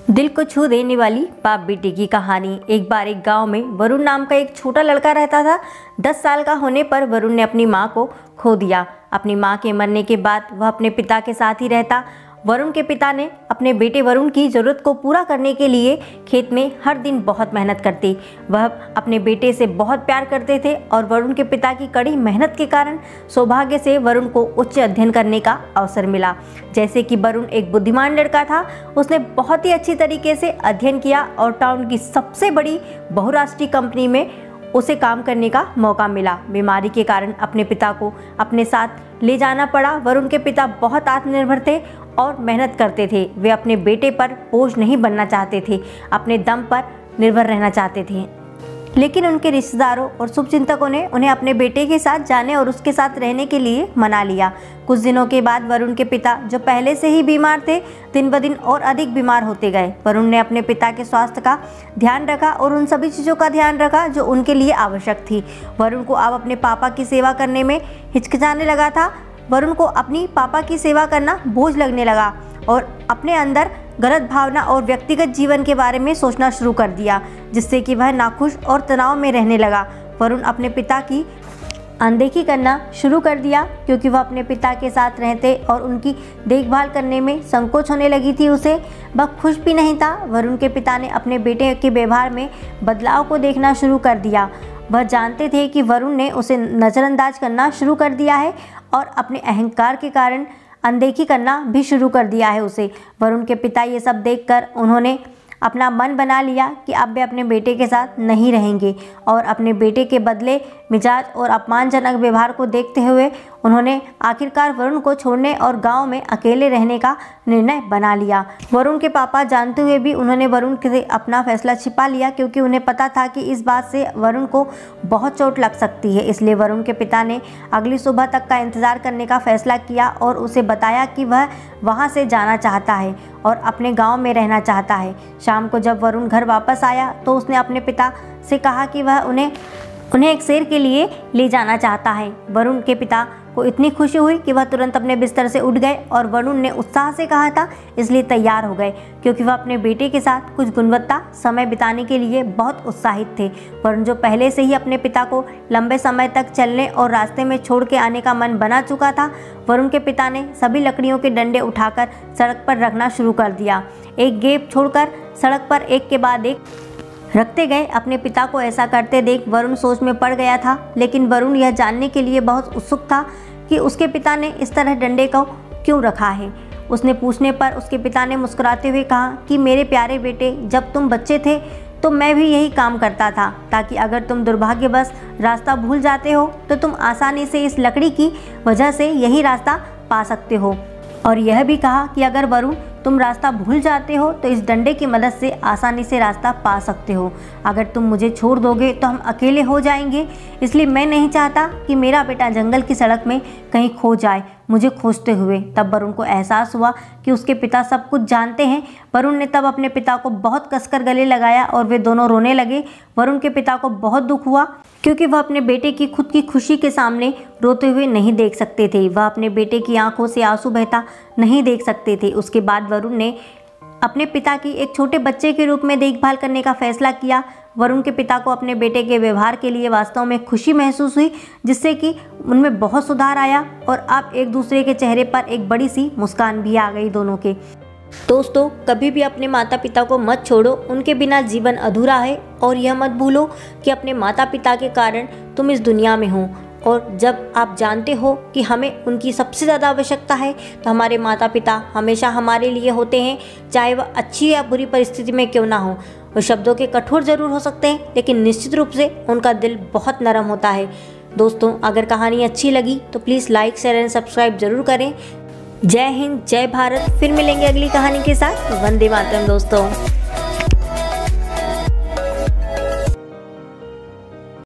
दिल को छू देने वाली बाप बेटे की कहानी। एक बार एक गांव में वरुण नाम का एक छोटा लड़का रहता था। 10 साल का होने पर वरुण ने अपनी मां को खो दिया। अपनी मां के मरने के बाद वह अपने पिता के साथ ही रहता। वरुण के पिता ने अपने बेटे वरुण की ज़रूरत को पूरा करने के लिए खेत में हर दिन बहुत मेहनत करते। वह अपने बेटे से बहुत प्यार करते थे और वरुण के पिता की कड़ी मेहनत के कारण सौभाग्य से वरुण को उच्च अध्ययन करने का अवसर मिला। जैसे कि वरुण एक बुद्धिमान लड़का था, उसने बहुत ही अच्छी तरीके से अध्ययन किया और टाउन की सबसे बड़ी बहुराष्ट्रीय कंपनी में उसे काम करने का मौका मिला। बीमारी के कारण अपने पिता को अपने साथ ले जाना पड़ा। वरुण के पिता बहुत आत्मनिर्भर थे और मेहनत करते थे। वे अपने बेटे पर बोझ नहीं बनना चाहते थे, अपने दम पर निर्भर रहना चाहते थे। लेकिन उनके रिश्तेदारों और शुभचिंतकों ने उन्हें अपने बेटे के साथ जाने और उसके साथ रहने के लिए मना लिया। कुछ दिनों के बाद वरुण के पिता, जो पहले से ही बीमार थे, दिन ब दिन और अधिक बीमार होते गए। वरुण ने अपने पिता के स्वास्थ्य का ध्यान रखा और उन सभी चीज़ों का ध्यान रखा जो उनके लिए आवश्यक थी। वरुण को अब अपने पापा की सेवा करने में हिचकिचाने लगा था। वरुण को अपनी पापा की सेवा करना बोझ लगने लगा और अपने अंदर गलत भावना और व्यक्तिगत जीवन के बारे में सोचना शुरू कर दिया, जिससे कि वह नाखुश और तनाव में रहने लगा। वरुण अपने पिता की अनदेखी करना शुरू कर दिया क्योंकि वह अपने पिता के साथ रहते और उनकी देखभाल करने में संकोच होने लगी थी उसे। वह खुश भी नहीं था। वरुण के पिता ने अपने बेटे के व्यवहार में बदलाव को देखना शुरू कर दिया। वह जानते थे कि वरुण ने उसे नज़रअंदाज करना शुरू कर दिया है और अपने अहंकार के कारण अनदेखी करना भी शुरू कर दिया है उसे। वरुण के पिता ये सब देखकर उन्होंने अपना मन बना लिया कि अब वे अपने बेटे के साथ नहीं रहेंगे और अपने बेटे के बदले मिजाज और अपमानजनक व्यवहार को देखते हुए उन्होंने आखिरकार वरुण को छोड़ने और गांव में अकेले रहने का निर्णय बना लिया। वरुण के पापा जानते हुए भी उन्होंने वरुण से अपना फैसला छिपा लिया क्योंकि उन्हें पता था कि इस बात से वरुण को बहुत चोट लग सकती है। इसलिए वरुण के पिता ने अगली सुबह तक का इंतज़ार करने का फैसला किया और उसे बताया कि वह वहाँ से जाना चाहता है और अपने गाँव में रहना चाहता है। शाम को जब वरुण घर वापस आया तो उसने अपने पिता से कहा कि वह उन्हें एक सैर के लिए ले जाना चाहता है। वरुण के पिता को इतनी खुशी हुई कि वह तुरंत अपने बिस्तर से उठ गए और वरुण ने उत्साह से कहा था इसलिए तैयार हो गए क्योंकि वह अपने बेटे के साथ कुछ गुणवत्ता समय बिताने के लिए बहुत उत्साहित थे। वरुण, जो पहले से ही अपने पिता को लंबे समय तक चलने और रास्ते में छोड़ के आने का मन बना चुका था, वरुण के पिता ने सभी लकड़ियों के डंडे उठाकर सड़क पर रखना शुरू कर दिया। एक गैप छोड़कर सड़क पर एक के बाद एक रखते गए। अपने पिता को ऐसा करते देख वरुण सोच में पड़ गया था, लेकिन वरुण यह जानने के लिए बहुत उत्सुक था कि उसके पिता ने इस तरह डंडे को क्यों रखा है। उसने पूछने पर उसके पिता ने मुस्कुराते हुए कहा कि मेरे प्यारे बेटे, जब तुम बच्चे थे तो मैं भी यही काम करता था ताकि अगर तुम दुर्भाग्यवश रास्ता भूल जाते हो तो तुम आसानी से इस लकड़ी की वजह से यही रास्ता पा सकते हो। और यह भी कहा कि अगर वरुण तुम रास्ता भूल जाते हो तो इस डंडे की मदद से आसानी से रास्ता पा सकते हो। अगर तुम मुझे छोड़ दोगे तो हम अकेले हो जाएंगे, इसलिए मैं नहीं चाहता कि मेरा बेटा जंगल की सड़क में कहीं खो जाए मुझे खोजते हुए। तब वरुण को एहसास हुआ कि उसके पिता सब कुछ जानते हैं। वरुण ने तब अपने पिता को बहुत कसकर गले लगाया और वे दोनों रोने लगे। वरुण के पिता को बहुत दुख हुआ क्योंकि वह अपने बेटे की खुद की खुशी के सामने रोते हुए नहीं देख सकते थे। वह अपने बेटे की आंखों से आंसू बहता नहीं देख सकते थे। उसके बाद वरुण ने अपने पिता की एक छोटे बच्चे के रूप में देखभाल करने का फैसला किया। वरुण के पिता को अपने बेटे के व्यवहार के लिए वास्तव में खुशी महसूस हुई, जिससे कि उनमें बहुत सुधार आया और अब एक दूसरे के चेहरे पर एक बड़ी सी मुस्कान भी आ गई दोनों के। दोस्तों, कभी भी अपने माता पिता को मत छोड़ो, उनके बिना जीवन अधूरा है। और यह मत भूलो कि अपने माता पिता के कारण तुम इस दुनिया में हो और जब आप जानते हो कि हमें उनकी सबसे ज़्यादा आवश्यकता है तो हमारे माता पिता हमेशा हमारे लिए होते हैं, चाहे वह अच्छी या बुरी परिस्थिति में क्यों ना हो। वो शब्दों के कठोर ज़रूर हो सकते हैं, लेकिन निश्चित रूप से उनका दिल बहुत नरम होता है। दोस्तों, अगर कहानी अच्छी लगी तो please like, share and subscribe जरूर करें। जय हिंद, जय भारत। फिर मिलेंगे अगली कहानी के साथ। वंदे मातरम दोस्तों।